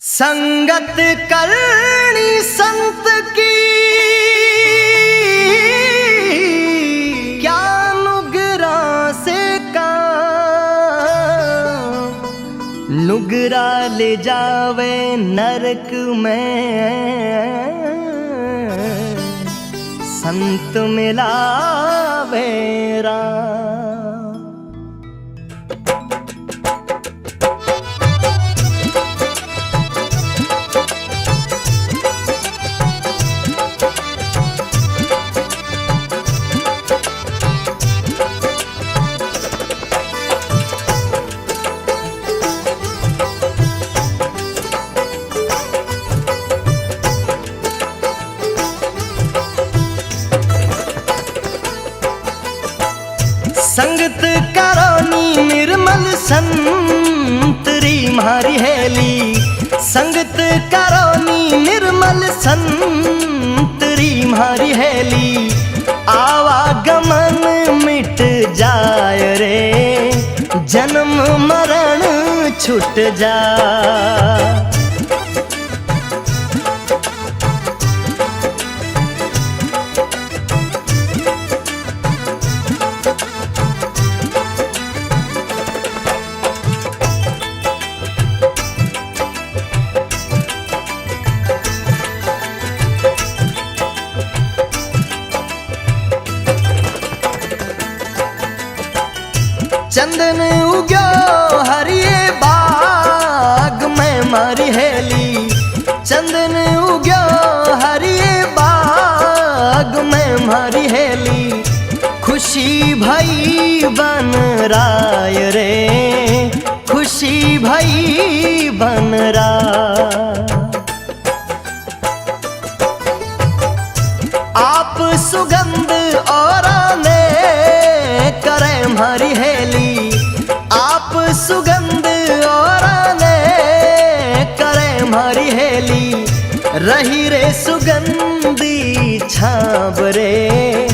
संगत करनी संत की क्या नुगरा से काम, नुगरा ले जावे नरक में संत मिलावे राम। संगत करोनी निर्मल संतरी म्हारी हेली, संगत करोनी निर्मल संतरी म्हारी हेली, आवागमन मिट जाय रे जन्म मरण छूट जा। चंदन उग्यो हरिये बाग में मारी हेली, चंदन उग्यो हरिये बाग में मारी हेली, खुशी भई बन राय रे खुशी भई बन राय। आप सुगंध और ने करे मारी हेली, आप सुगंध और ने करे मारी हेली, रही रे सुगंधी छाब रे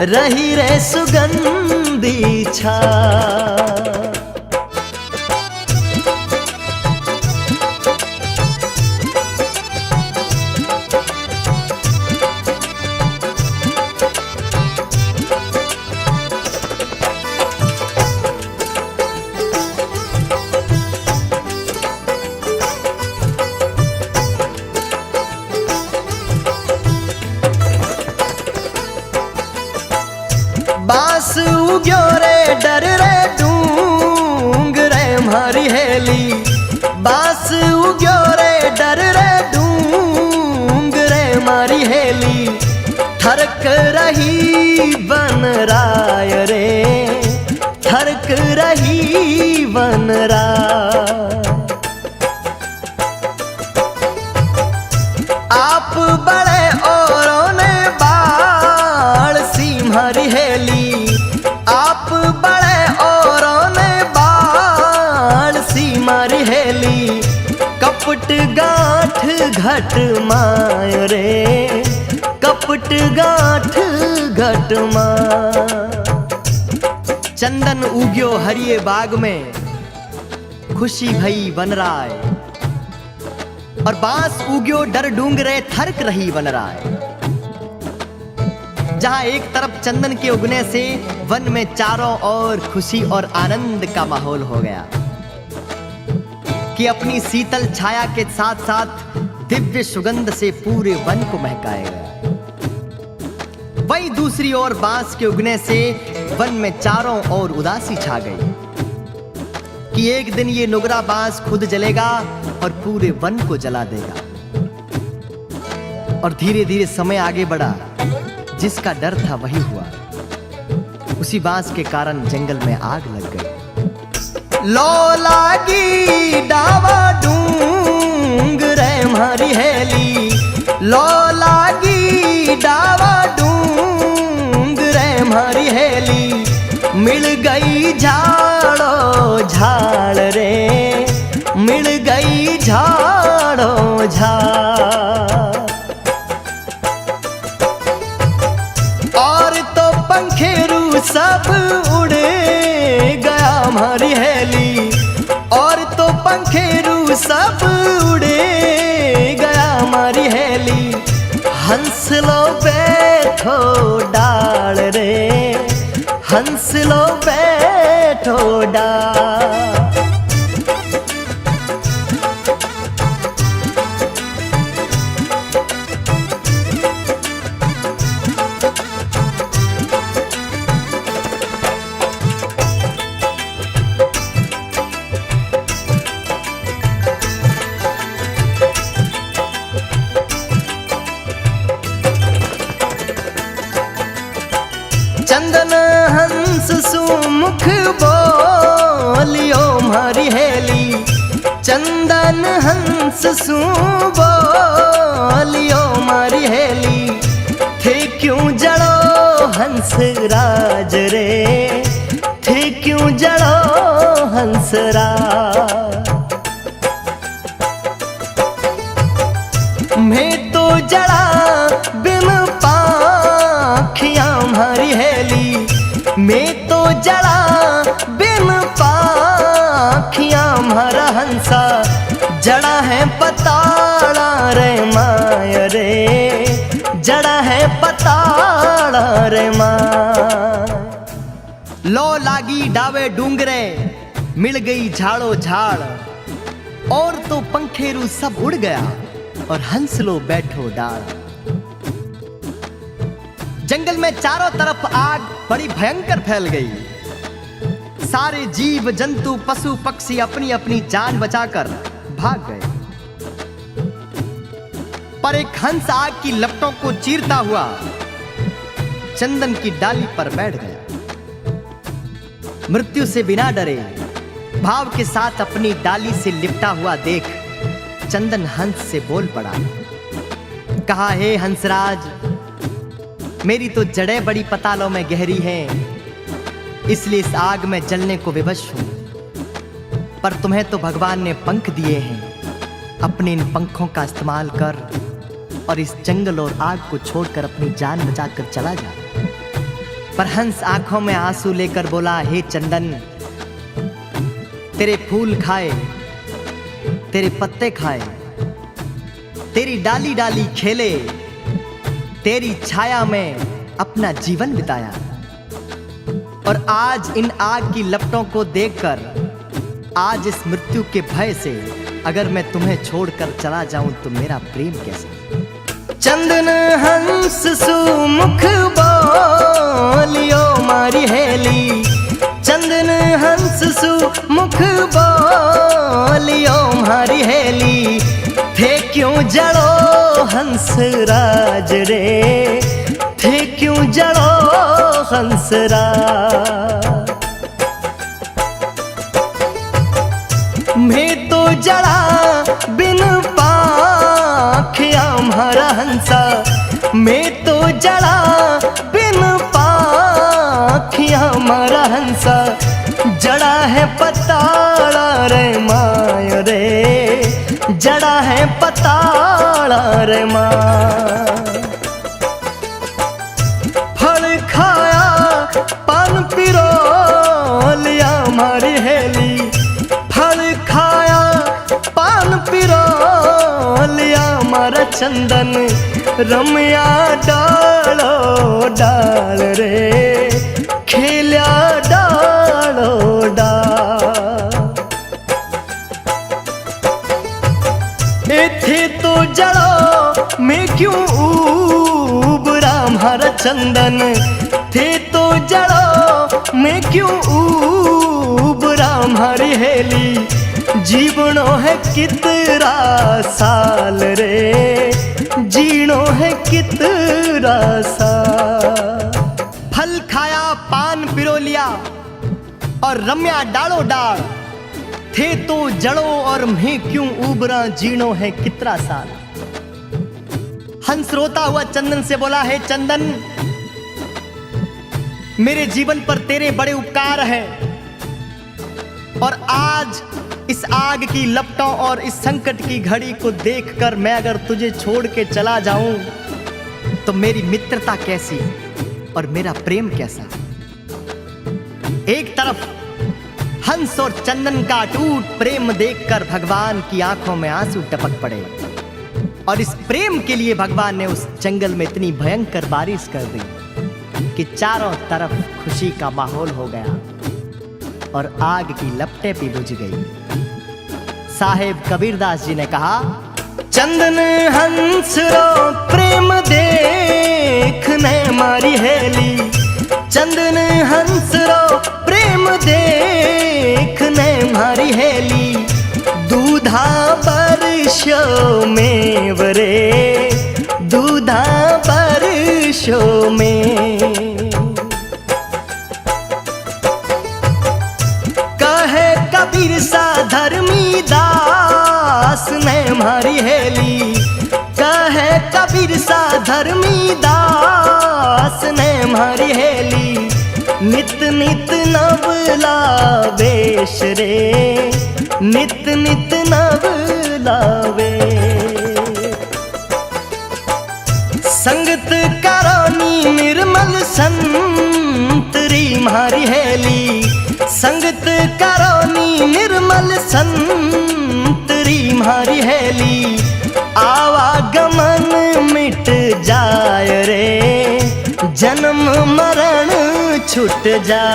रही रे सुगंधी छाब। बांस उग्यो रे डर रे डूंग रे म्हारी हेली, बांस उग्यो रे डर रे डूंग रे म्हारी हेली, ठरक रही बन राय रे ठरक रही बन राय। आप बड़े औरों ने बाढ़ सी म्हारी हेली, आप बड़े औरों ने बाढ़ सी मारी हेली, कपट गांठ घट माय रे कपट गांठ घट माय। चंदन उग्यो हरिये बाग में खुशी भई बन राय, और बांस उग्यो डर डूंगरे थरक रही बन राय। जहां एक तरफ चंदन के उगने से वन में चारों ओर खुशी और आनंद का माहौल हो गया कि अपनी शीतल छाया के साथ साथ दिव्य सुगंध से पूरे वन को महकाएगा। वहीं दूसरी ओर बांस के उगने से वन में चारों ओर उदासी छा गई कि एक दिन ये नुगरा बांस खुद जलेगा और पूरे वन को जला देगा। और धीरे धीरे समय आगे बढ़ा, जिसका डर था वही हुआ। उसी बांस के कारण जंगल में आग लग गई। लो लागी डावा डूंग रे म्हारी हेली, लो लागी डावा डूंग रे म्हारी हेली, मिल गई झाड़ो झाड़ रे मिल गई झाड़ो झाड़। और तो पंखेरू सब उड़े गया हमारी हेली, और तो पंखेरू सब उड़े बैठो डाल रे, हंस लो बैठो डाल। चंदन हंस सुमुख बोलियो मारी हेली, चंदन हंस सु बोलियो मारी हेली। थे क्यों जड़ो हंस राज रे, थे क्यों जड़ो हंस राज। मैं तो जड़ा बिन पाखियां मारी हेली, मैं तो जड़ा बिन पाखियां मारा हंसा। जड़ा है पताड़ा रे माय रे, जड़ा है पताड़ा रे माय। लो लागी डावे डूंगरे, मिल गई झाड़ो झाड़, और तो पंखेरू सब उड़ गया, और हंस लो बैठो डाल। जंगल में चारों तरफ आग बड़ी भयंकर फैल गई। सारे जीव जंतु पशु पक्षी अपनी अपनी जान बचाकर भाग गए, पर एक हंस आग की लपटों को चीरता हुआ चंदन की डाली पर बैठ गया। मृत्यु से बिना डरे भाव के साथ अपनी डाली से लिपटा हुआ देख चंदन हंस से बोल पड़ा, कहा, हे हंसराज, मेरी तो जड़ें बड़ी पतालों में गहरी हैं, इसलिए इस आग में जलने को विवश हूं। पर तुम्हें तो भगवान ने पंख दिए हैं, अपने इन पंखों का इस्तेमाल कर और इस जंगल और आग को छोड़कर अपनी जान बचाकर चला जा। पर हंस आंखों में आंसू लेकर बोला, हे चंदन, तेरे फूल खाए, तेरे पत्ते खाए, तेरी डाली डाली खेले, तेरी छाया में अपना जीवन बिताया, और आज इन आग की लपटों को देखकर, आज इस मृत्यु के भय से अगर मैं तुम्हें छोड़कर चला जाऊं तो मेरा प्रेम कैसा। चंदन हंस सुमुख बोलियो मारी हेली, चंदन हंस सुमुख बोलियो मारी हेली। थे क्यों जड़ो हंस राज रे, थे क्यों जड़ो हंस राज। मैं तो जड़ा बिन पाखियां मारा हंसा, मैं तो जड़ा बिन पाखियां मारा हंसा। जड़ा है पताड़ा रे माय रे, जड़ा है पताड़ा रे माय। फल खाया पान पिरो लिया मारी हेली, फल खाया पान पिरो लिया मारा चंदन। रमया डालो डाल रे, खेल्या डालो डाल। थे तो जड़ो मैं क्यों उबरा मारा चंदन, थे तो जड़ो मैं क्यों उबरा मारी हेली। जीवनो है कितना साल रे, जीनो है कितना साल। फल खाया पान पिरो लिया और रम्या डालो डाल। थे तो जड़ो और मैं क्यों उबरा, जीनो है कितना साल। हंस रोता हुआ चंदन से बोला, है चंदन, मेरे जीवन पर तेरे बड़े उपकार हैं, और आज इस आग की लपटों और इस संकट की घड़ी को देखकर मैं अगर तुझे छोड़ के चला जाऊं तो मेरी मित्रता कैसी और मेरा प्रेम कैसा। एक तरफ हंस और चंदन का अटूट प्रेम देखकर भगवान की आंखों में आंसू टपक पड़े, और इस प्रेम के लिए भगवान ने उस जंगल में इतनी भयंकर बारिश कर दी कि चारों तरफ खुशी का माहौल हो गया और आग की लपटें भी बुझ गई। साहेब कबीरदास जी ने कहा, चंदन हंस रो प्रेम देखने मारी हेली, चंदन हंस रो प्रेम देखने मारी हेली, दूधा बरसो में वरे, दूधा बरसो में। कहे कबीर सा धर्मी दास ने मारी हेली, कहे कबीर सा धर्मी दास ने मारी हेली, नित नित नवला वेश रे, नित नित नवलावे। संगत करोनी निर्मल संतरी मारी हेली, संगत करोनी निर्मल संतरी मारी हेली, आवागमन मिट जाय रे, जन्म मरण छूट जा।